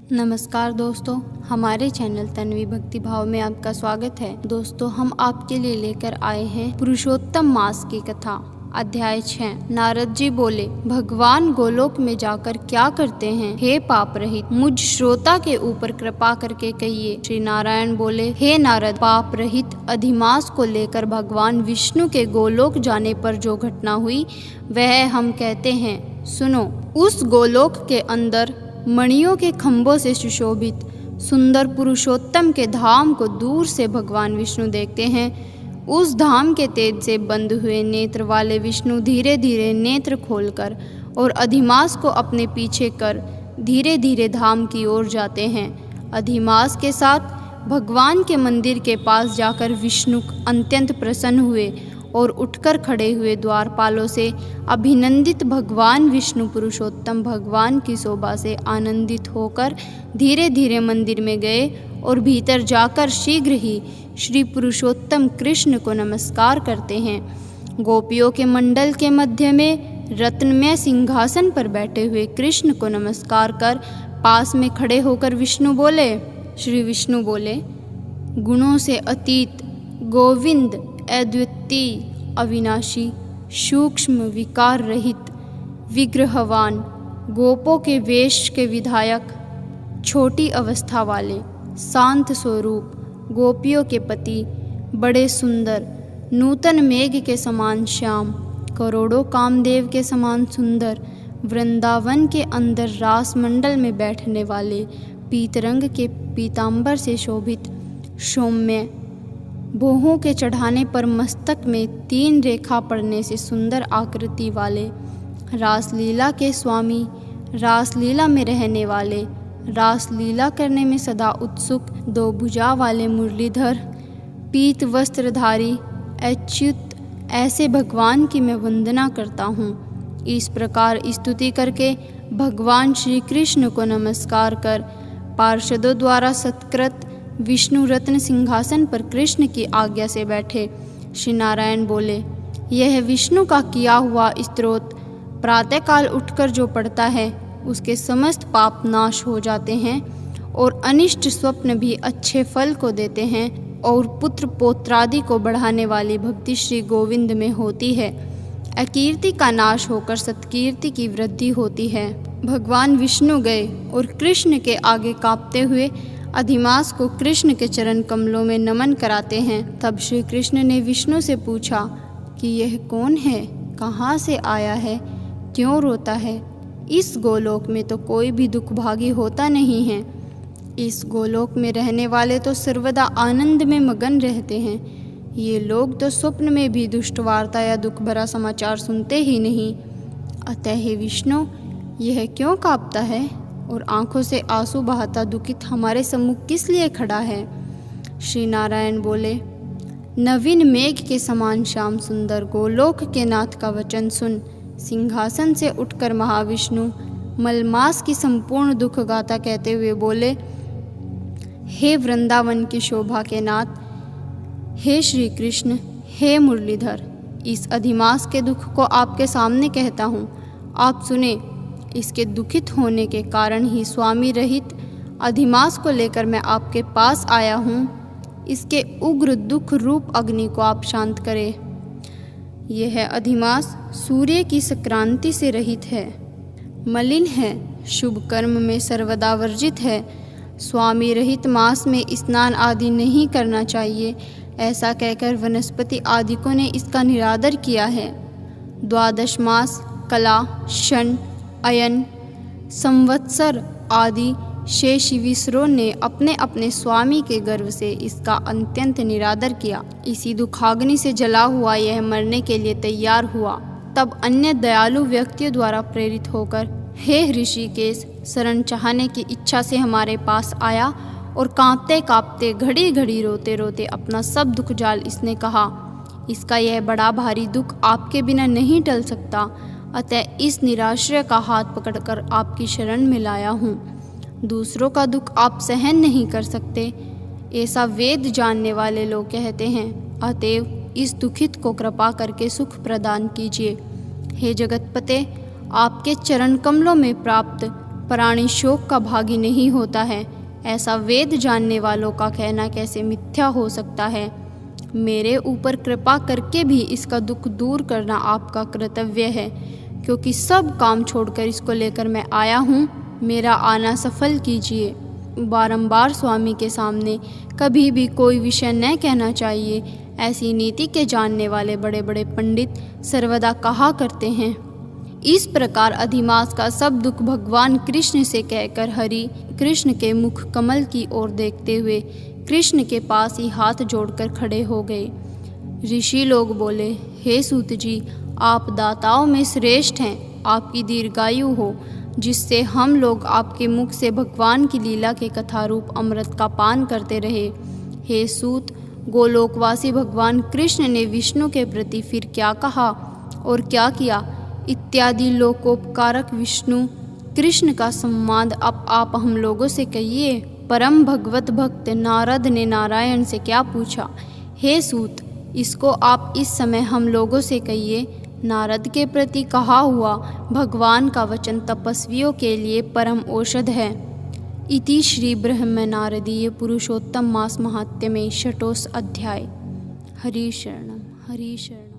नमस्कार दोस्तों, हमारे चैनल तन्वी भक्ति भाव में आपका स्वागत है। दोस्तों, हम आपके लिए लेकर आए हैं पुरुषोत्तम मास की कथा। अध्याय 6। नारद जी बोले, भगवान गोलोक में जाकर क्या करते हैं? हे पाप रहित, मुझ श्रोता के ऊपर कृपा करके कहिए। श्री नारायण बोले, हे नारद, पाप रहित अधिमास को लेकर भगवान विष्णु के गोलोक जाने पर जो घटना हुई वह हम कहते हैं। सुनो। उस गोलोक के अंदर मणियों के खंभों से सुशोभित सुंदर पुरुषोत्तम के धाम को दूर से भगवान विष्णु देखते हैं। उस धाम के तेज से बंद हुए नेत्र वाले विष्णु धीरे धीरे नेत्र खोलकर और अधिमास को अपने पीछे कर धीरे धीरे धाम की ओर जाते हैं। अधिमास के साथ भगवान के मंदिर के पास जाकर विष्णु अत्यंत प्रसन्न हुए और उठकर खड़े हुए द्वारपालों से अभिनंदित भगवान विष्णु पुरुषोत्तम भगवान की शोभा से आनंदित होकर धीरे धीरे मंदिर में गए और भीतर जाकर शीघ्र ही श्री पुरुषोत्तम कृष्ण को नमस्कार करते हैं। गोपियों के मंडल के मध्य में रत्नमय सिंहासन पर बैठे हुए कृष्ण को नमस्कार कर पास में खड़े होकर श्री विष्णु बोले, गुणों से अतीत गोविंद अद्वितीय अविनाशी सूक्ष्म विकार रहित विग्रहवान गोपों के वेश के विधायक छोटी अवस्था वाले शांत स्वरूप गोपियों के पति बड़े सुंदर नूतन मेघ के समान श्याम करोड़ों कामदेव के समान सुंदर वृंदावन के अंदर रास मंडल में बैठने वाले पीतरंग के पीतांबर से शोभित सौम्य भोहों के चढ़ाने पर मस्तक में 3 रेखा पड़ने से सुंदर आकृति वाले रासलीला के स्वामी रासलीला में रहने वाले रासलीला करने में सदा उत्सुक 2 भुजा वाले मुरलीधर पीत वस्त्रधारी अच्युत ऐसे भगवान की मैं वंदना करता हूँ। इस प्रकार स्तुति करके भगवान श्री कृष्ण को नमस्कार कर पार्षदों द्वारा सत्कृत विष्णु रत्न सिंहासन पर कृष्ण की आज्ञा से बैठे। श्री नारायण बोले, यह विष्णु का किया हुआ स्तोत्र प्रातःकाल उठकर जो पढ़ता है उसके समस्त पाप नाश हो जाते हैं और अनिष्ट स्वप्न भी अच्छे फल को देते हैं और पुत्र पौत्रादि को बढ़ाने वाली भक्ति श्री गोविंद में होती है। अकीर्ति का नाश होकर सत्कीर्ति की वृद्धि होती है। भगवान विष्णु गए और कृष्ण के आगे कांपते हुए अधिमास को कृष्ण के चरण कमलों में नमन कराते हैं। तब श्री कृष्ण ने विष्णु से पूछा कि यह कौन है, कहाँ से आया है, क्यों रोता है? इस गोलोक में तो कोई भी दुखभागी होता नहीं है। इस गोलोक में रहने वाले तो सर्वदा आनंद में मगन रहते हैं। ये लोग तो स्वप्न में भी दुष्ट वार्ता या दुख भरा समाचार सुनते ही नहीं। अतः हे विष्णु, यह क्यों कांपता है और आंखों से आंसू बहाता दुखित हमारे सम्मुख किस लिए खड़ा है? श्री नारायण बोले, नवीन मेघ के समान श्याम सुंदर गोलोक के नाथ का वचन सुन सिंहासन से उठकर महाविष्णु मलमास की संपूर्ण दुख गाथा कहते हुए बोले, हे वृंदावन की शोभा के नाथ, हे श्री कृष्ण, हे मुरलीधर, इस अधिमास के दुख को आपके सामने कहता हूँ, आप सुने। इसके दुखित होने के कारण ही स्वामी रहित अधिमास को लेकर मैं आपके पास आया हूँ। इसके उग्र दुख रूप अग्नि को आप शांत करें। यह अधिमास सूर्य की संक्रांति से रहित है, मलिन है, शुभ कर्म में सर्वदा वर्जित है। स्वामी रहित मास में स्नान आदि नहीं करना चाहिए, ऐसा कहकर वनस्पति आदिकों ने इसका निरादर किया है। 12 मास कला शन अयन संवत्सर आदि शेष विसरों ने अपने अपने स्वामी के गर्व से इसका अत्यंत निरादर किया। इसी दुखाग्नि से जला हुआ यह मरने के लिए तैयार हुआ। तब अन्य दयालु व्यक्तियों द्वारा प्रेरित होकर हे ऋषिकेश शरण चाहने की इच्छा से हमारे पास आया और कांपते कांपते घड़ी घड़ी रोते रोते अपना सब दुख जाल इसने कहा, इसका यह बड़ा भारी दुख आपके बिना नहीं टल सकता। अतः इस निराश्रय का हाथ पकड़कर आपकी शरण में लाया हूँ। दूसरों का दुख आप सहन नहीं कर सकते, ऐसा वेद जानने वाले लोग कहते हैं। अतएव इस दुखित को कृपा करके सुख प्रदान कीजिए। हे जगतपते, आपके चरण कमलों में प्राप्त प्राणी शोक का भागी नहीं होता है, ऐसा वेद जानने वालों का कहना कैसे मिथ्या हो सकता है। मेरे ऊपर कृपा करके भी इसका दुख दूर करना आपका कर्तव्य है, क्योंकि सब काम छोड़कर इसको लेकर मैं आया हूँ। मेरा आना सफल कीजिए। बारंबार स्वामी के सामने कभी भी कोई विषय न कहना चाहिए, ऐसी नीति के जानने वाले बड़े बड़े पंडित सर्वदा कहा करते हैं। इस प्रकार अधिमास का सब दुख भगवान कृष्ण से कहकर हरि कृष्ण के मुख कमल की ओर देखते हुए कृष्ण के पास ही हाथ जोड़कर खड़े हो गए। ऋषि लोग बोले, हे सूत जी, आप दाताओं में श्रेष्ठ हैं। आपकी दीर्घायु हो, जिससे हम लोग आपके मुख से भगवान की लीला के कथा रूप अमृत का पान करते रहे। हे सूत, गोलोकवासी भगवान कृष्ण ने विष्णु के प्रति फिर क्या कहा और क्या किया इत्यादि लोकोपकारक विष्णु कृष्ण का संवाद अब आप हम लोगों से कहिए। परम भगवत भक्त नारद ने नारायण से क्या पूछा, हे सूत, इसको आप इस समय हम लोगों से कहिए। नारद के प्रति कहा हुआ भगवान का वचन तपस्वियों के लिए परम औषध है। इति श्री ब्रह्म नारदीय पुरुषोत्तम मास महात्म्ये षष्ठो अध्याय। हरि शरणम हरि शरणम।